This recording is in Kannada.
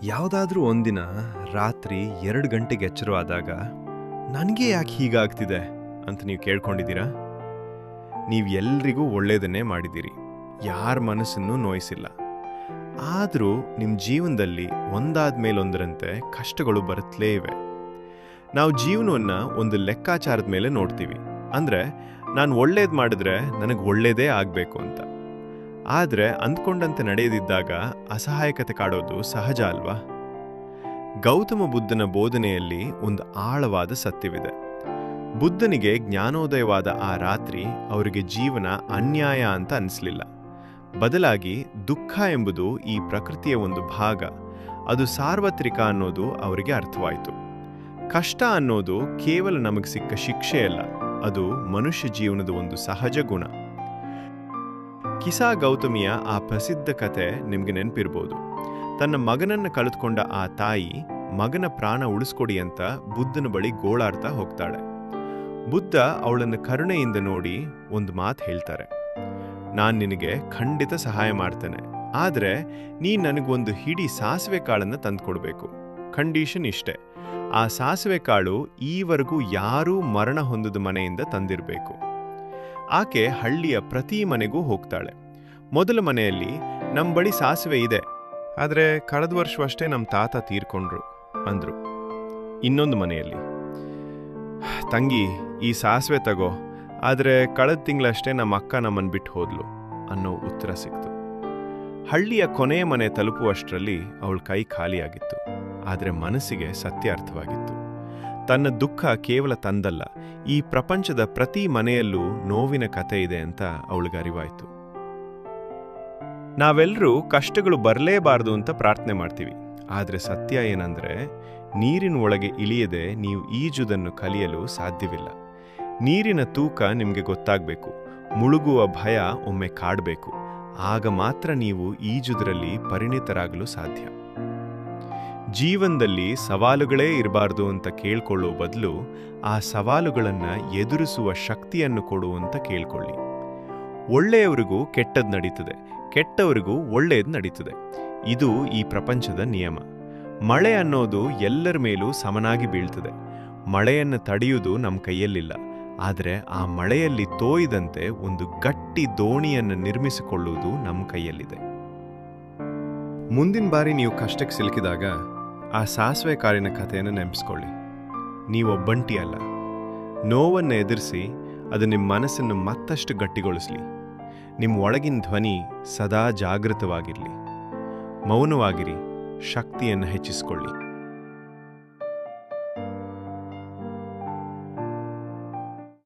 ಯಾವುದಾದ್ರೂ ಒಂದಿನ ರಾತ್ರಿ 2 ಗಂಟೆಗೆ ಎಚ್ಚರವಾದಾಗ ನನಗೆ ಯಾಕೆ ಹೀಗಾಗ್ತಿದೆ ಅಂತ ನೀವು ಕೇಳ್ಕೊಂಡಿದ್ದೀರಾ? ನೀವು ಎಲ್ರಿಗೂ ಒಳ್ಳೆಯದನ್ನೇ ಮಾಡಿದ್ದೀರಿ, ಯಾರ ಮನಸ್ಸನ್ನು ನೋಯಿಸಿಲ್ಲ. ಆದರೂ ನಿಮ್ಮ ಜೀವನದಲ್ಲಿ ಒಂದಾದ ಮೇಲೊಂದರಂತೆ ಕಷ್ಟಗಳು ಬರುತ್ತಲೇ ಇವೆ. ನಾವು ಜೀವನವನ್ನು ಒಂದು ಲೆಕ್ಕಾಚಾರದ ಮೇಲೆ ನೋಡ್ತೀವಿ. ಅಂದರೆ ನಾನು ಒಳ್ಳೇದು ಮಾಡಿದ್ರೆ ನನಗೆ ಒಳ್ಳೆಯದೇ ಆಗಬೇಕು ಅಂತ. ಆದರೆ ಅಂದ್ಕೊಂಡಂತೆ ನಡೆಯದಿದ್ದಾಗ ಅಸಹಾಯಕತೆ ಕಾಡೋದು ಸಹಜ ಅಲ್ವಾ? ಗೌತಮ ಬುದ್ಧನ ಬೋಧನೆಯಲ್ಲಿ ಒಂದು ಆಳವಾದ ಸತ್ಯವಿದೆ. ಬುದ್ಧನಿಗೆ ಜ್ಞಾನೋದಯವಾದ ಆ ರಾತ್ರಿ ಅವರಿಗೆ ಜೀವನ ಅನ್ಯಾಯ ಅಂತ ಅನಿಸ್ಲಿಲ್ಲ. ಬದಲಾಗಿ ದುಃಖ ಎಂಬುದು ಈ ಪ್ರಕೃತಿಯ ಒಂದು ಭಾಗ, ಅದು ಸಾರ್ವತ್ರಿಕ ಅನ್ನೋದು ಅವರಿಗೆ ಅರ್ಥವಾಯಿತು. ಕಷ್ಟ ಅನ್ನೋದು ಕೇವಲ ನಮಗೆ ಸಿಕ್ಕ ಶಿಕ್ಷೆಯಲ್ಲ, ಅದು ಮನುಷ್ಯ ಜೀವನದ ಒಂದು ಸಹಜ ಗುಣ. ಕಿಸಾ ಗೌತಮಿಯ ಆ ಪ್ರಸಿದ್ಧ ಕತೆ ನಿಮಗೆ ನೆನಪಿರ್ಬೋದು. ತನ್ನ ಮಗನನ್ನು ಕಳೆದುಕೊಂಡ ಆ ತಾಯಿ ಮಗನ ಪ್ರಾಣ ಉಳಿಸ್ಕೊಡಿ ಅಂತ ಬುದ್ಧನ ಬಳಿ ಗೋಳಾಡ್ತಾ ಹೋಗ್ತಾಳೆ. ಬುದ್ಧ ಅವಳನ್ನು ಕರುಣೆಯಿಂದ ನೋಡಿ ಒಂದು ಮಾತು ಹೇಳ್ತಾರೆ, ನಾನು ನಿನಗೆ ಖಂಡಿತ ಸಹಾಯ ಮಾಡ್ತೇನೆ, ಆದರೆ ನೀನು ನನಗೊಂದು ಹಿಡಿ ಸಾಸಿವೆ ಕಾಳನ್ನು ತಂದುಕೊಡ್ಬೇಕು. ಕಂಡೀಷನ್ ಇಷ್ಟೇ, ಆ ಸಾಸಿವೆ ಕಾಳು ಈವರೆಗೂ ಯಾರೂ ಮರಣ ಹೊಂದದ ಮನೆಯಿಂದ ತಂದಿರಬೇಕು. ಆಕೆ ಹಳ್ಳಿಯ ಪ್ರತಿ ಮನೆಗೂ ಹೋಗ್ತಾಳೆ. ಮೊದಲ ಮನೆಯಲ್ಲಿ ನಮ್ಮ ಬಳಿ ಸಾಸಿವೆ ಇದೆ, ಆದರೆ ಕಳೆದ ವರ್ಷವಷ್ಟೇ ನಮ್ಮ ತಾತ ತೀರ್ಕೊಂಡ್ರು ಅಂದ್ರು. ಇನ್ನೊಂದು ಮನೆಯಲ್ಲಿ, ತಂಗಿ ಈ ಸಾಸಿವೆ ತಗೋ, ಆದರೆ ಕಳೆದ ತಿಂಗಳಷ್ಟೇ ನಮ್ಮ ಅಕ್ಕ ನಮ್ಮನ್ನು ಬಿಟ್ಟು ಹೋದ್ಲು ಅನ್ನೋ ಉತ್ತರ ಸಿಕ್ತು. ಹಳ್ಳಿಯ ಕೊನೆಯ ಮನೆ ತಲುಪುವಷ್ಟರಲ್ಲಿ ಅವಳ ಕೈ ಖಾಲಿಯಾಗಿತ್ತು, ಆದರೆ ಮನಸ್ಸಿಗೆ ಸತ್ಯ ಅರ್ಥವಾಗಿತ್ತು. ತನ್ನ ದುಃಖ ಕೇವಲ ತಂದಲ್ಲ, ಈ ಪ್ರಪಂಚದ ಪ್ರತಿ ಮನೆಯಲ್ಲೂ ನೋವಿನ ಕತೆ ಇದೆ ಅಂತ ಅವಳಿಗೆ ಅರಿವಾಯಿತು. ನಾವೆಲ್ಲರೂ ಕಷ್ಟಗಳು ಬರಲೇಬಾರದು ಅಂತ ಪ್ರಾರ್ಥನೆ ಮಾಡ್ತೀವಿ, ಆದರೆ ಸತ್ಯ ಏನಂದ್ರೆ ನೀರಿನ ಒಳಗೆ ಇಳಿಯದೆ ನೀವು ಈಜುವುದನ್ನು ಕಲಿಯಲು ಸಾಧ್ಯವಿಲ್ಲ. ನೀರಿನ ತೂಕ ನಿಮಗೆ ಗೊತ್ತಾಗಬೇಕು, ಮುಳುಗುವ ಭಯ ಒಮ್ಮೆ ಕಾಡಬೇಕು, ಆಗ ಮಾತ್ರ ನೀವು ಈಜುವುದರಲ್ಲಿ ಪರಿಣಿತರಾಗಲು ಸಾಧ್ಯ. ಜೀವನದಲ್ಲಿ ಸವಾಲುಗಳೇ ಇರಬಾರ್ದು ಅಂತ ಕೇಳ್ಕೊಳ್ಳೋ ಬದಲು ಆ ಸವಾಲುಗಳನ್ನು ಎದುರಿಸುವ ಶಕ್ತಿಯನ್ನು ಕೊಡುವಂತ ಕೇಳ್ಕೊಳ್ಳಿ. ಒಳ್ಳೆಯವರಿಗೂ ಕೆಟ್ಟದ್ದು ನಡೀತದೆ, ಕೆಟ್ಟವರಿಗೂ ಒಳ್ಳೆಯದು ನಡೀತದೆ. ಇದು ಈ ಪ್ರಪಂಚದ ನಿಯಮ. ಮಳೆ ಅನ್ನೋದು ಎಲ್ಲರ ಮೇಲೂ ಸಮನಾಗಿ ಬೀಳ್ತದೆ. ಮಳೆಯನ್ನು ತಡೆಯುವುದು ನಮ್ಮ ಕೈಯಲ್ಲಿಲ್ಲ, ಆದರೆ ಆ ಮಳೆಯಲ್ಲಿ ತೋಯ್ದಂತೆ ಒಂದು ಗಟ್ಟಿ ದೋಣಿಯನ್ನು ನಿರ್ಮಿಸಿಕೊಳ್ಳುವುದು ನಮ್ಮ ಕೈಯಲ್ಲಿದೆ. ಮುಂದಿನ ಬಾರಿ ನೀವು ಕಷ್ಟಕ್ಕೆ ಸಿಲುಕಿದಾಗ ಆ ಸಾಸಿವೆ ಕಾಳಿನ ಕಥೆಯನ್ನು ನೆನಪಿಸ್ಕೊಳ್ಳಿ. ನೀವೊಬ್ಬಂಟಿ ಅಲ್ಲ. ನೋವನ್ನು ಎದುರಿಸಿ ಅದು ನಿಮ್ಮ ಮನಸ್ಸನ್ನು ಮತ್ತಷ್ಟು ಗಟ್ಟಿಗೊಳಿಸಲಿ. ನಿಮ್ಮ ಒಳಗಿನ ಧ್ವನಿ ಸದಾ ಜಾಗೃತವಾಗಿರಲಿ. ಮೌನವಾಗಿರಿ, ಶಕ್ತಿಯನ್ನು ಹೆಚ್ಚಿಸಿಕೊಳ್ಳಿ.